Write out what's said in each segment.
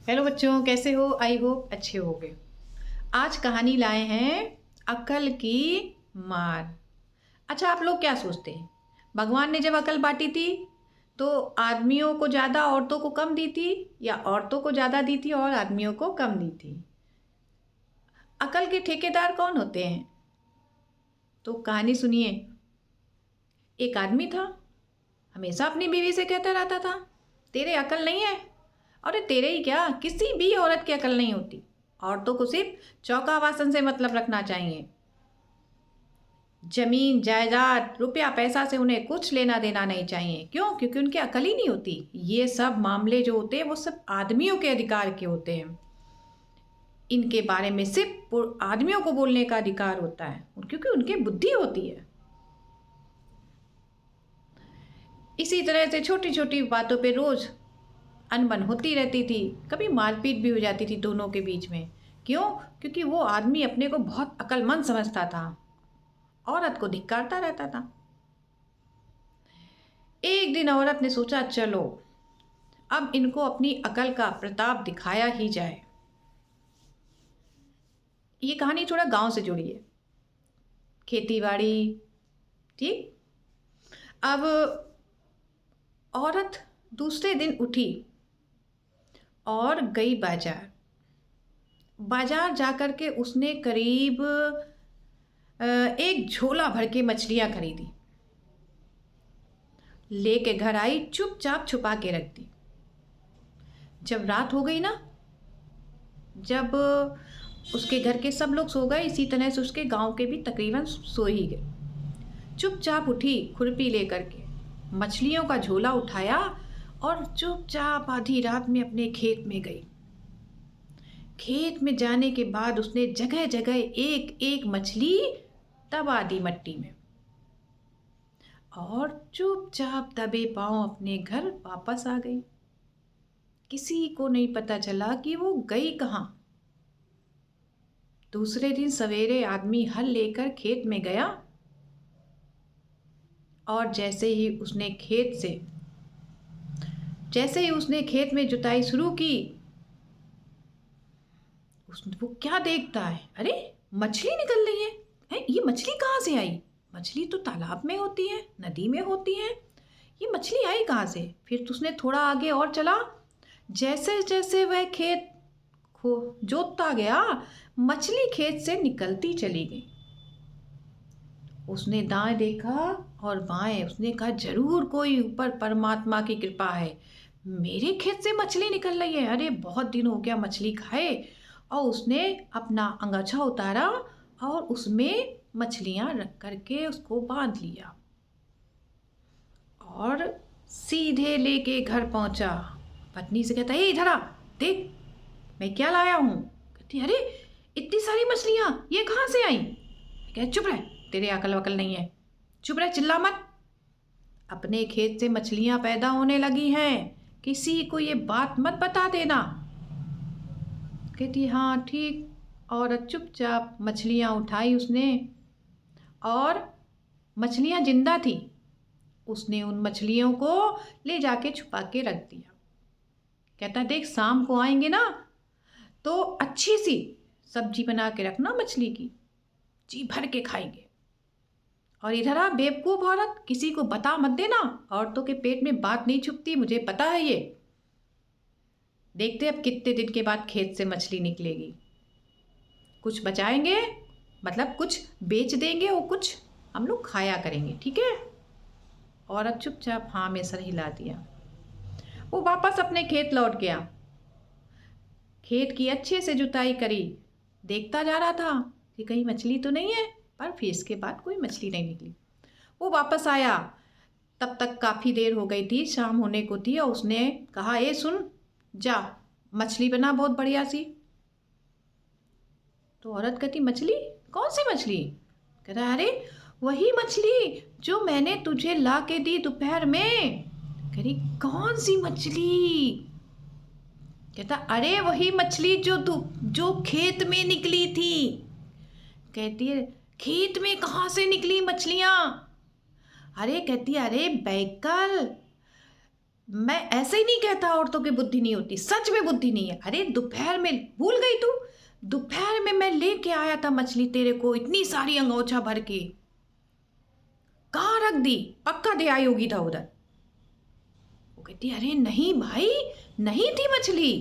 Hello बच्चों, कैसे हो? आई होप अच्छे होगे। आज कहानी लाए हैं अकल की मार। अच्छा, आप लोग क्या सोचते हैं? भगवान ने जब अकल बांटी थी तो आदमियों को ज़्यादा, औरतों को कम दी थी, या औरतों को ज़्यादा दी थी और आदमियों को कम दी थी? अकल के ठेकेदार कौन होते हैं? तो कहानी सुनिए। एक आदमी था, हमेशा अपनी बीवी से कहता रहता था, तेरे अकल नहीं है। अरे तेरे ही क्या, किसी भी औरत की अकल नहीं होती। औरतों को सिर्फ चौका वासन से मतलब रखना चाहिए। जमीन जायदाद रुपया पैसा से उन्हें कुछ लेना देना नहीं चाहिए। क्यों? क्योंकि उनकी अकल ही नहीं होती। ये सब मामले जो होते हैं वो सब आदमियों के अधिकार के होते हैं। इनके बारे में सिर्फ आदमियों को बोलने का अधिकार होता है, क्योंकि उनकी बुद्धि होती है। इसी तरह से छोटी छोटी बातों पे रोज अनबन होती रहती थी। कभी मारपीट भी हो जाती थी दोनों के बीच में। क्यों? क्योंकि वो आदमी अपने को बहुत अक्लमंद समझता था, औरत को धिक्कारता रहता था। एक दिन औरत ने सोचा, चलो अब इनको अपनी अकल का प्रताप दिखाया ही जाए। ये कहानी थोड़ा गांव से जुड़ी है, खेती बाड़ी। ठीक। अब औरत दूसरे दिन उठी और गई बाजार। बाजार जाकर के उसने करीब एक झोला भर के मछलियां खरीदी। लेके घर आई, चुपचाप छुपा के रख दी। जब रात हो गई ना, जब उसके घर के सब लोग सो गए, इसी तरह से उसके गांव के भी तकरीबन सो ही गए। चुपचाप उठी, खुरपी लेकर के मछलियों का झोला उठाया और चुपचाप आधी रात में अपने खेत में गई। खेत में जाने के बाद उसने जगह जगह एक एक मछली दबा दी मट्टी में, और चुपचाप दबे पांव अपने घर वापस आ गई। किसी को नहीं पता चला कि वो गई कहाँ। दूसरे दिन सवेरे आदमी हल लेकर खेत में गया, और जैसे ही उसने खेत में जुताई शुरू की, वो क्या देखता है, अरे मछली निकल रही है, ये मछली कहाँ से आई? मछली तो तालाब में होती है, नदी में होती है, ये मछली आई कहाँ से? फिर तो उसने थोड़ा आगे और चला। जैसे जैसे वह खेत को जोतता गया, मछली खेत से निकलती चली गई। उसने दाएं देखा और बाएं। उसने कहा, जरूर कोई ऊपर परमात्मा की कृपा है, मेरे खेत से मछली निकल रही है। अरे बहुत दिन हो गया मछली खाए। और उसने अपना अंगोछा उतारा और उसमें मछलियां रख करके उसको बांध लिया और सीधे लेके घर पहुंचा। पत्नी से कहता, इधर आ, देख मैं क्या लाया हूं। कहती, अरे इतनी सारी मछलियां ये कहाँ से आई? कह, चुप रह, तेरे अकल वकल नहीं है, चुप रह, चिल्ला मत। अपने खेत से मछलियां पैदा होने लगी हैं, किसी को ये बात मत बता देना। कहती, हाँ ठीक। औरत चुपचाप मछलियां उठाई उसने, और मछलियां जिंदा थी। उसने उन मछलियों को ले जाके छुपा के रख दिया। कहता, देख शाम को आएंगे ना तो अच्छी सी सब्जी बना के रखना मछली की, जी भर के खाएंगे। और इधर आ बेवकूफ औरत, किसी को बता मत देना, औरतों के पेट में बात नहीं छुपती, मुझे पता है ये। देखते अब कितने दिन के बाद खेत से मछली निकलेगी। कुछ बचाएंगे, मतलब कुछ बेच देंगे और कुछ हम लोग खाया करेंगे, ठीक है? औरत चुपचाप हाँ में सर हिला दिया। वो वापस अपने खेत लौट गया। खेत की अच्छे से जुताई करी, देखता जा रहा था कि कहीं मछली तो नहीं है, पर फिर इसके बाद कोई मछली नहीं निकली। वो वापस आया, तब तक काफ़ी देर हो गई थी, शाम होने को थी। और उसने कहा, ए सुन, जा मछली बना बहुत बढ़िया सी। तो औरत कहती, मछली? कौन सी मछली? कहता, अरे वही मछली जो मैंने तुझे ला के दी दोपहर में। कह रही, कौन सी मछली? कहता, अरे वही मछली जो खेत में निकली थी। कहती है, खेत में कहाँ से निकली मछलियां? अरे कहती, अरे बैकल, मैं ऐसे ही नहीं कहता औरतों की बुद्धि नहीं होती, सच में बुद्धि नहीं है। अरे दोपहर में भूल गई तू? दोपहर में मैं लेके आया था मछली तेरे को, इतनी सारी अंगोछा भर के, कहाँ रख दी? पक्का दे आई होगी था उधर। वो कहती अरे नहीं भाई, नहीं थी मछली।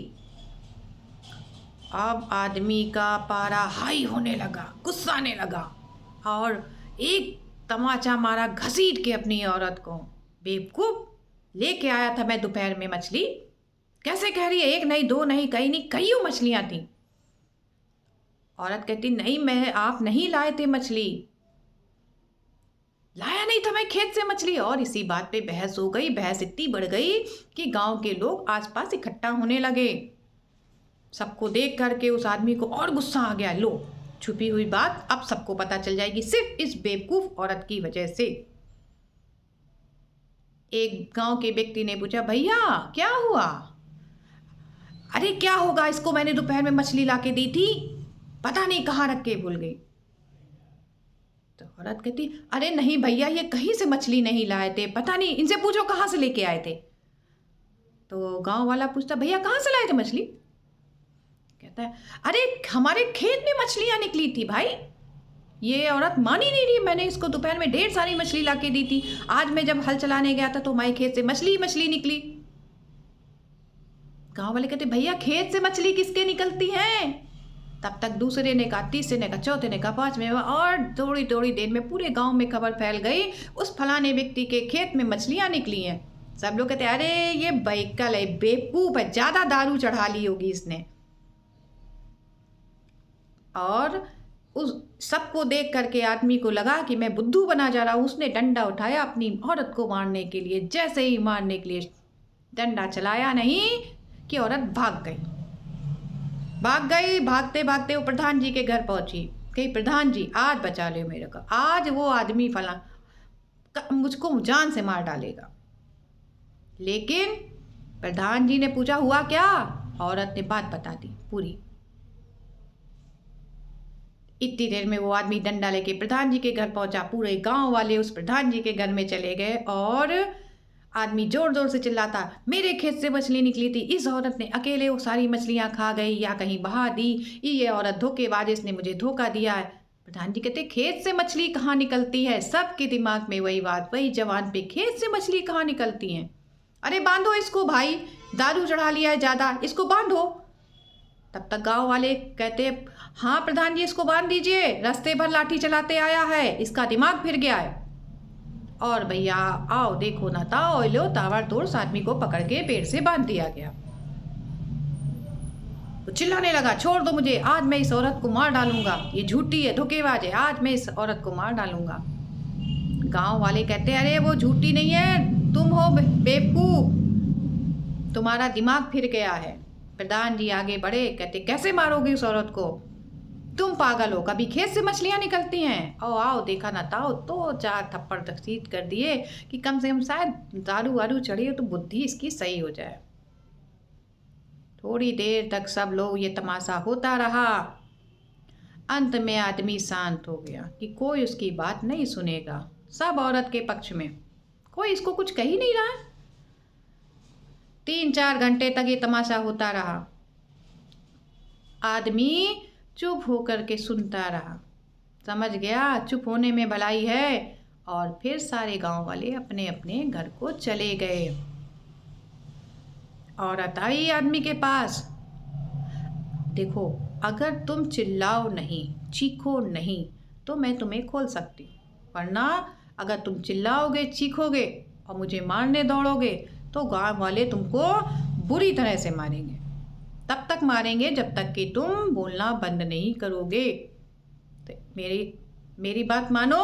अब आदमी का पारा हाई होने लगा, गुस्सा आने लगा और एक तमाचा मारा घसीट के अपनी औरत को। बेवकूफ, लेके आया था मैं दोपहर में मछली, कैसे कह रही है एक नहीं, दो नहीं, कई नहीं, कईयों मछलियां थी। औरत कहती नहीं, मैं आप नहीं लाए थे मछली, लाया नहीं था मैं खेत से मछली। और इसी बात पे बहस हो गई। बहस इतनी बढ़ गई कि गांव के लोग आसपास इकट्ठा होने लगे। सबको देख करके उस आदमी को और गुस्सा आ गया। लो, छुपी हुई बात अब सबको पता चल जाएगी, सिर्फ इस बेवकूफ औरत की वजह से। एक गांव के व्यक्ति ने पूछा, भैया क्या हुआ? अरे क्या होगा, इसको मैंने दोपहर में मछली लाके दी थी, पता नहीं कहाँ रख के भूल गई। तो औरत कहती अरे नहीं भैया, ये कहीं से मछली नहीं लाए थे, पता नहीं, इनसे पूछो कहाँ से लेके आए थे। तो गांव वाला पूछता भैया कहाँ से लाए थे मछली? कहता है अरे हमारे खेत में मछलियां निकली थी भाई। ये औरत मान ही नहीं रही, मैंने इसको दोपहर में ढेर सारी मछली लाके दी थी, आज मैं जब हल चलाने गया था तो हमारे खेत से मछली ही मछली निकली। गांव वाले कहते भैया खेत से मछली किसके निकलती हैं? तब तक दूसरे ने कहा, तीसरे ने कहा, चौथे ने कहा, पांचवें, और थोड़ी थोड़ी देर में पूरे गांव में खबर फैल गई, उस फलाने व्यक्ति के खेत में मछलियां निकली हैं। सब लोग कहते अरे ये बैकल है, बेवकूफ है, ज्यादा दारू चढ़ा ली होगी इसने। और उस सबको देख करके आदमी को लगा कि मैं बुद्धू बना जा रहा हूँ। उसने डंडा उठाया अपनी औरत को मारने के लिए। जैसे ही मारने के लिए डंडा चलाया नहीं कि औरत भाग गई। भागते भागते वो प्रधान जी के घर पहुंची। कही प्रधान जी आज बचा लो मेरे को, आज वो आदमी फला मुझको जान से मार डालेगा। लेकिन प्रधान जी ने पूछा हुआ क्या? औरत ने बात बता दी पूरी। इतनी देर में वो आदमी डंडा लेके प्रधान जी के घर पहुंचा। पूरे गांव वाले उस प्रधान जी के घर में चले गए और आदमी जोर जोर से चिल्लाता मेरे खेत से मछली निकली थी, इस औरत ने अकेले वो सारी मछलियां खा गई या कहीं बहा दी, ये औरत धोखेबाज, इसने मुझे धोखा दिया है। प्रधान जी कहते खेत से मछली कहाँ निकलती है? सबके दिमाग में वही बात, वही जवान पे, खेत से मछली कहाँ निकलती हैं? अरे बांधो इसको भाई, दारू चढ़ा लिया है ज़्यादा, इसको बांधो। तब तक गांव वाले कहते हाँ प्रधान जी इसको बांध दीजिए, रास्ते भर लाठी चलाते आया है, इसका दिमाग फिर गया है। और भैया आओ देखो ना, ताओ लो ताबड़तोड़ उस आदमी को पकड़ के पेड़ से बांध दिया गया। वो चिल्लाने लगा छोड़ दो मुझे, आज मैं इस औरत को मार डालूंगा, ये झूठी है, धोखेबाज है, आज मैं इस औरत को मार डालूंगा। गांव वाले कहते अरे वो झूठी नहीं है, तुम हो बेवकूफ, तुम्हारा दिमाग फिर गया है। प्रधान जी आगे बढ़े, कहते कैसे मारोगे उस औरत को? तुम पागल हो, कभी खेत से मछलियां निकलती हैं? ओ आओ देखा ना ताओ, तो चार थप्पड़ तकसीद कर दिए कि कम से कम शायद दारू वारू चढ़ी हो तो बुद्धि इसकी सही हो जाए। थोड़ी देर तक सब लोग ये तमाशा होता रहा। अंत में आदमी शांत हो गया कि कोई उसकी बात नहीं सुनेगा। सब औरत के पक्ष में, कोई इसको कुछ कह ही नहीं रहा है। 3-4 घंटे तक ये तमाशा होता रहा। आदमी चुप होकर के सुनता रहा, समझ गया चुप होने में भलाई है, और फिर सारे गांव वाले अपने अपने घर को चले गए। औरत आई आदमी के पास, देखो अगर तुम चिल्लाओ नहीं, चीखो नहीं तो मैं तुम्हें खोल सकती हूँ, वरना अगर तुम चिल्लाओगे, चीखोगे और मुझे मारने दौड़ोगे तो गांव वाले तुमको बुरी तरह से मारेंगे। तब तक मारेंगे जब तक कि तुम बोलना बंद नहीं करोगे। तो मेरी बात मानो।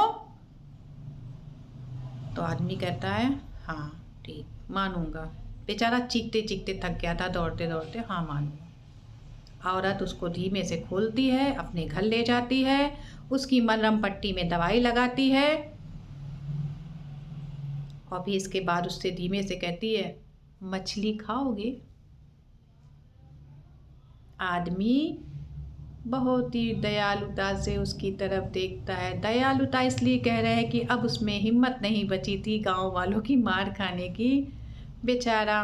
तो आदमी कहता है हाँ ठीक मानूंगा। बेचारा चीखते चीखते थक गया था, दौड़ते दौड़ते, हाँ मानूंगा। औरत उसको धीमे से खोलती है, अपने घर ले जाती है, उसकी मलहम पट्टी में दवाई लगाती है और फिर इसके बाद उससे धीमे से कहती है मछली खाओगे? आदमी बहुत ही दयालुता से उसकी तरफ देखता है। दयालुता इसलिए कह रहे हैं कि अब उसमें हिम्मत नहीं बची थी गांव वालों की मार खाने की। बेचारा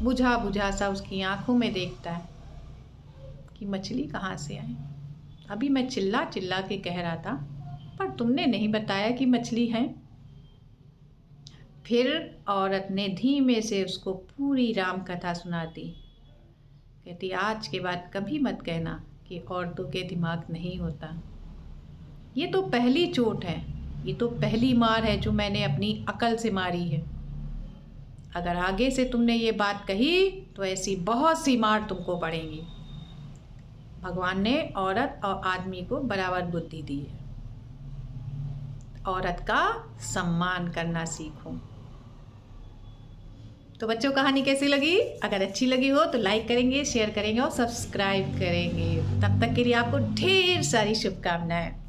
बुझा बुझा सा उसकी आंखों में देखता है कि मछली कहाँ से आई। अभी मैं चिल्ला चिल्ला के कह रहा था, पर तुमने नहीं बताया कि मछली है। फिर औरत ने धीमे से उसको पूरी राम कथा सुना दी। कहती, आज के बाद कभी मत कहना कि औरतों के दिमाग नहीं होता। ये तो पहली चोट है, ये तो पहली मार है जो मैंने अपनी अकल से मारी है। अगर आगे से तुमने ये बात कही तो ऐसी बहुत सी मार तुमको पड़ेंगी। भगवान ने औरत और आदमी को बराबर बुद्धि दी है। औरत का सम्मान करना सीखो। तो बच्चों, कहानी कैसी लगी? अगर अच्छी लगी हो तो लाइक करेंगे, शेयर करेंगे और सब्सक्राइब करेंगे। तब तक के लिए आपको ढेर सारी शुभकामनाएं।